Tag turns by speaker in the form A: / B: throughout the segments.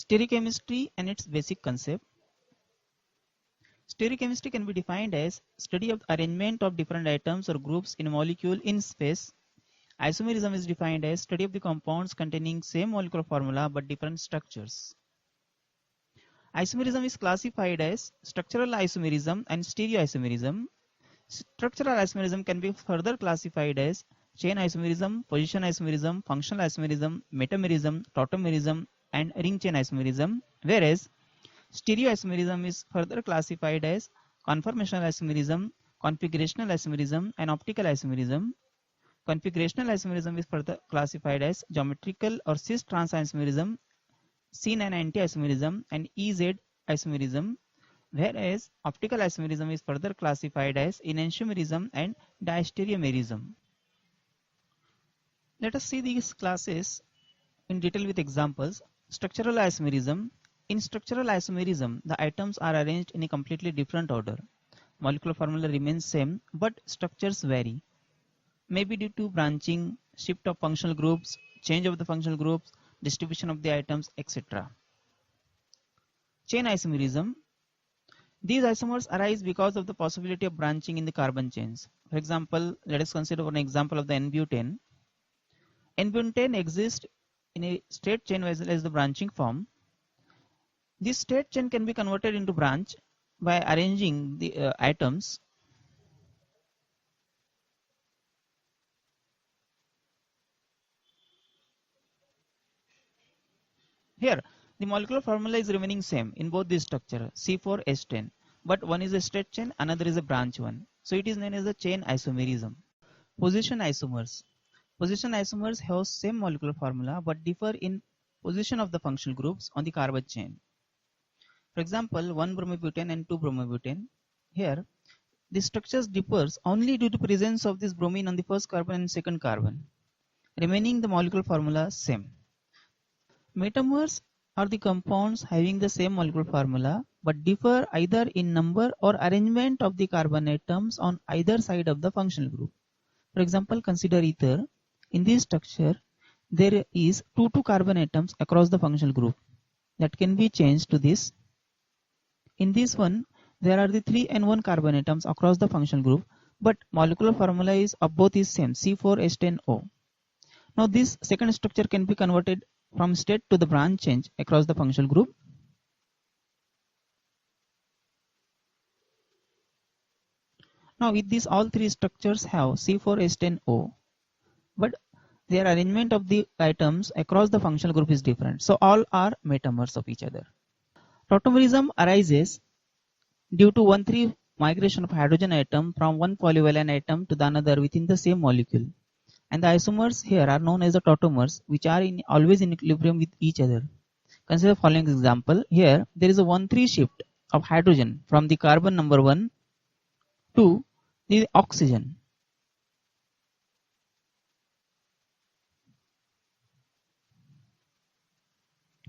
A: Stereochemistry and its basic concept. Stereochemistry can be defined as study of the arrangement of different atoms or groups in a molecule in space. Isomerism is defined as study of the compounds containing same molecular formula but different structures. Isomerism is classified as structural isomerism and stereoisomerism. Structural isomerism can be further classified as chain isomerism, position isomerism, functional isomerism, metamerism, tautomerism, and ring chain isomerism, whereas stereoisomerism is further classified as conformational isomerism, configurational isomerism, and optical isomerism. Configurational isomerism is further classified as geometrical or cis-trans isomerism, syn and anti-isomerism, and EZ isomerism, whereas optical isomerism is further classified as enantiomerism and diastereomerism. Let us see these classes in detail with examples. Structural isomerism. In structural isomerism, the atoms are arranged in a completely different order. Molecular formula remains same, but structures vary. Maybe due to branching, shift of functional groups, change of the functional groups, distribution of the items, etc. Chain isomerism. These isomers arise because of the possibility of branching in the carbon chains. For example, let us consider an example of the N-butane. N-butane exists in a straight chain as well as the branching form. This straight chain can be converted into branch by arranging the atoms. Here, the molecular formula is remaining same in both this structure, C4H10, but one is a straight chain, another is a branch one. So it is known as the chain isomerism. Position isomers. Position isomers have same molecular formula but differ in position of the functional groups on the carbon chain. For example, 1-bromobutane and 2-bromobutane. Here, the structures differs only due to presence of this bromine on the first carbon and second carbon, remaining the molecular formula same. Metamers are the compounds having the same molecular formula but differ either in number or arrangement of the carbon atoms on either side of the functional group. For example, consider ether. In this structure, there is 2 carbon atoms across the functional group that can be changed to this. In this one, there are the 3 and 1 carbon atoms across the functional group, but molecular formula is of both is same, C4H10O. Now this second structure can be converted from state to the branch change across the functional group. Now with this, all three structures have C4H10O, but their arrangement of the atoms across the functional group is different. So all are metamers of each other. Tautomerism arises due to 1,3 migration of hydrogen atom from one polyvalent atom to the another within the same molecule. And the isomers here are known as the tautomers, which are always in equilibrium with each other. Consider the following example. Here there is a 1,3 shift of hydrogen from the carbon number 1 to the oxygen.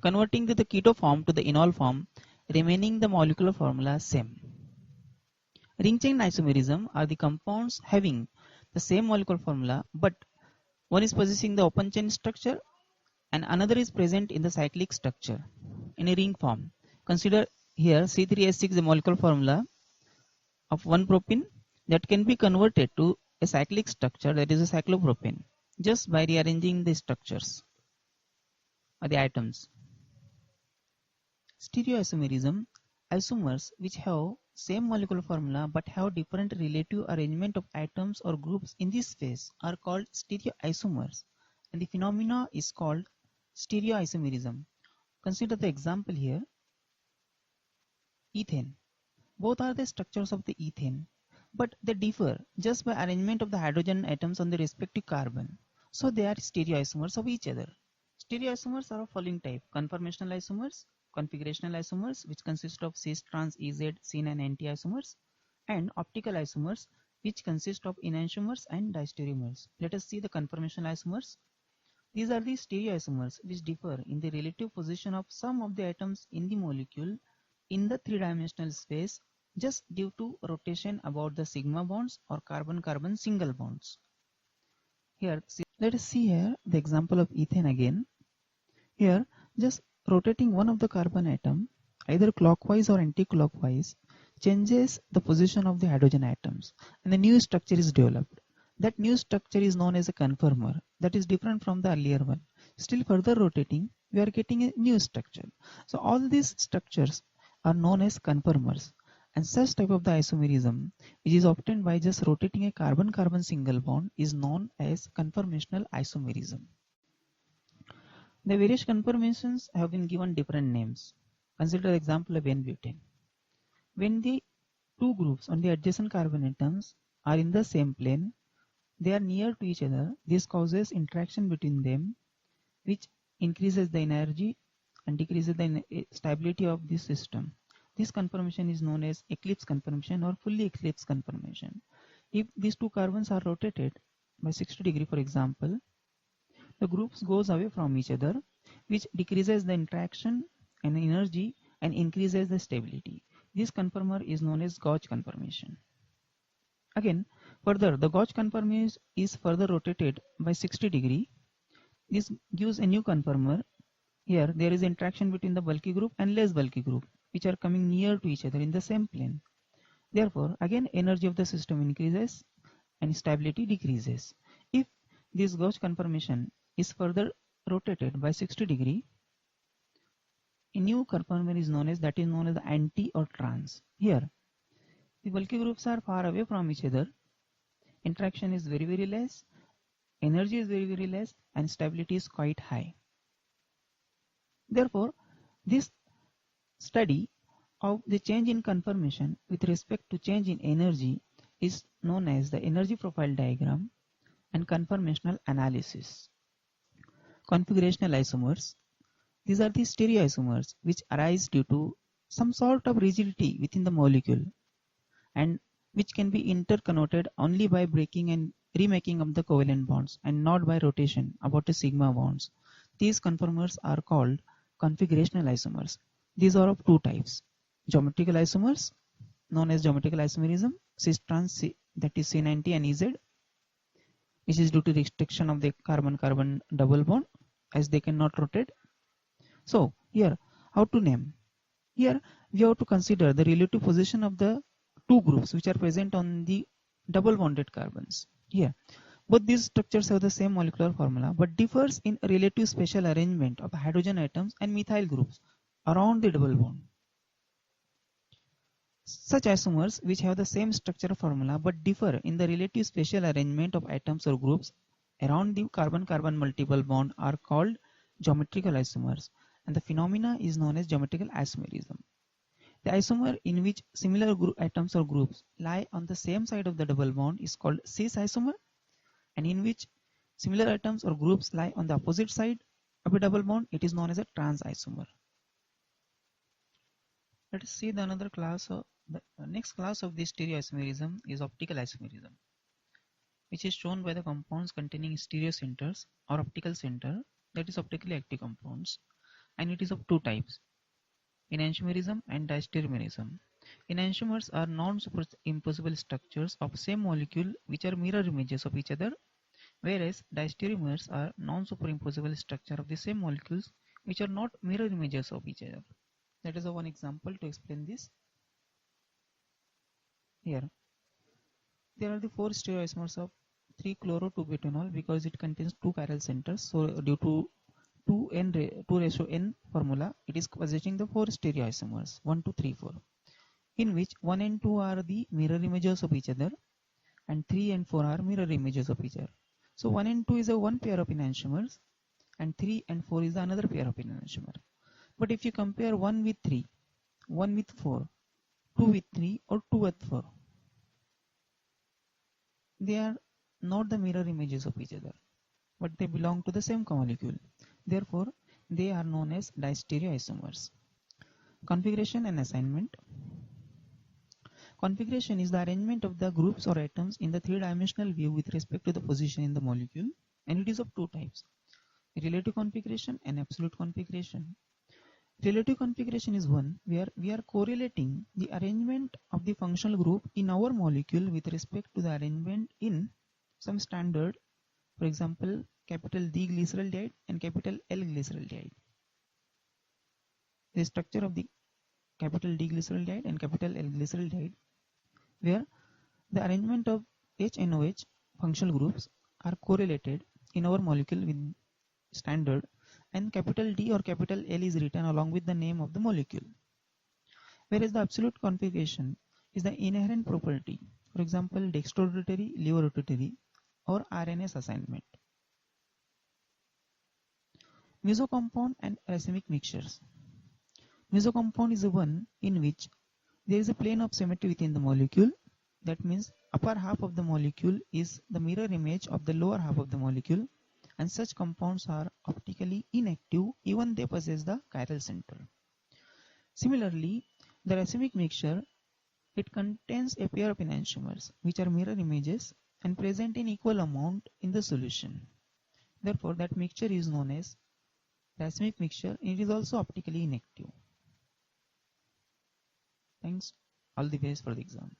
A: Converting to the keto form to the enol form, remaining the molecular formula same. Ring chain isomerism are the compounds having the same molecular formula, but one is possessing the open chain structure and another is present in the cyclic structure in a ring form. Consider here C3H6, the molecular formula of 1-propene that can be converted to a cyclic structure, that is a cyclopropane, just by rearranging the structures or the atoms. Stereoisomerism, isomers which have same molecular formula but have different relative arrangement of atoms or groups in this phase are called stereoisomers, and the phenomena is called stereoisomerism. Consider the example here. Ethane. Both are the structures of the ethane, but they differ just by arrangement of the hydrogen atoms on the respective carbon. So they are stereoisomers of each other. Stereoisomers are of following type: conformational isomers, configurational isomers, which consist of cis, trans, EZ, syn and anti-isomers, and optical isomers, which consist of enantiomers and diastereomers. Let us see the conformational isomers. These are the stereoisomers which differ in the relative position of some of the atoms in the molecule in the three-dimensional space just due to rotation about the sigma bonds or carbon-carbon single bonds. Here, let us see here the example of ethane again. Here, just rotating one of the carbon atom either clockwise or anti-clockwise changes the position of the hydrogen atoms and a new structure is developed. That new structure is known as a conformer, that is different from the earlier one. Still further rotating, we are getting a new structure. So all these structures are known as conformers, and such type of the isomerism which is obtained by just rotating a carbon-carbon single bond is known as conformational isomerism. The various conformations have been given different names. Consider the example of N-butane. When the two groups on the adjacent carbon atoms are in the same plane, they are near to each other. This causes interaction between them, which increases the energy and decreases the stability of the system. This conformation is known as eclipse conformation or fully eclipse conformation. If these two carbons are rotated by 60 degrees, for example, the groups goes away from each other, which decreases the interaction and energy and increases the stability. This conformer is known as gauge conformation. Again, further, the gauge conformer is further rotated by 60 degrees. This gives a new conformer. Here, there is interaction between the bulky group and less bulky group, which are coming near to each other in the same plane. Therefore, again, energy of the system increases and stability decreases. If this gauge conformation is further rotated by 60 degrees, a new conformer is known as the anti or trans. Here, the bulky groups are far away from each other. Interaction is very less, energy is very less, and stability is quite high. Therefore, this study of the change in conformation with respect to change in energy is known as the energy profile diagram and conformational analysis. Configurational isomers. These are the stereoisomers which arise due to some sort of rigidity within the molecule and which can be interconverted only by breaking and remaking of the covalent bonds and not by rotation about the sigma bonds. These conformers are called configurational isomers. These are of two types. Geometrical isomers, known as geometrical isomerism, cis-trans, that is C90 and EZ, which is due to the restriction of the carbon-carbon double bond as they cannot rotate. So here, how to name? Here we have to consider the relative position of the two groups which are present on the double bonded carbons. Here, both these structures have the same molecular formula but differs in relative spatial arrangement of hydrogen atoms and methyl groups around the double bond. Such isomers which have the same structural formula but differ in the relative spatial arrangement of atoms or groups around the carbon-carbon multiple bond are called geometrical isomers, and the phenomena is known as geometrical isomerism. The isomer in which similar atoms or groups lie on the same side of the double bond is called cis isomer, and in which similar atoms or groups lie on the opposite side of a double bond, it is known as a trans isomer. Let us see the another class of the next class of this stereoisomerism is optical isomerism, which is shown by the compounds containing stereocenters or optical center, that is optically active compounds, and it is of two types, enantiomerism and diastereomerism. Enantiomers are non-superimposable structures of same molecule which are mirror images of each other, whereas diastereomers are non-superimposable structure of the same molecules which are not mirror images of each other. That is one example to explain this. Here, there are the four stereoisomers of 3-chloro-2-butanol because it contains two chiral centers. So due to 2:n formula, it is possessing the four stereoisomers 1, 2, 3, 4, in which 1 and 2 are the mirror images of each other and 3 and 4 are mirror images of each other. So 1 and 2 is a one pair of enantiomers and 3 and 4 is another pair of enantiomer. But if you compare 1 with 3, 1 with 4, 2 with 3 or 2 with 4, they are not the mirror images of each other, but they belong to the same molecule. Therefore, they are known as diastereoisomers. Configuration and assignment. Configuration is the arrangement of the groups or atoms in the three-dimensional view with respect to the position in the molecule, and it is of two types, relative configuration and absolute configuration. Relative configuration is one where we are correlating the arrangement of the functional group in our molecule with respect to the arrangement in some standard, for example, capital D glyceraldehyde and capital L glyceraldehyde. the structure of the capital D glyceraldehyde and capital L glyceraldehyde, where the arrangement of HNOH functional groups are correlated in our molecule with standard, and capital D or capital L is written along with the name of the molecule. Whereas the absolute configuration is the inherent property, for example dextrorotatory, levorotatory or RNS assignment. Mesocompound and racemic mixtures. Mesocompound is the one in which there is a plane of symmetry within the molecule. That means upper half of the molecule is the mirror image of the lower half of the molecule, and such compounds are optically inactive even they possess the chiral center. Similarly, the racemic mixture, it contains a pair of enantiomers which are mirror images and present in equal amount in the solution. Therefore, that mixture is known as racemic mixture. It is also optically inactive. Thanks. All the best for the exam.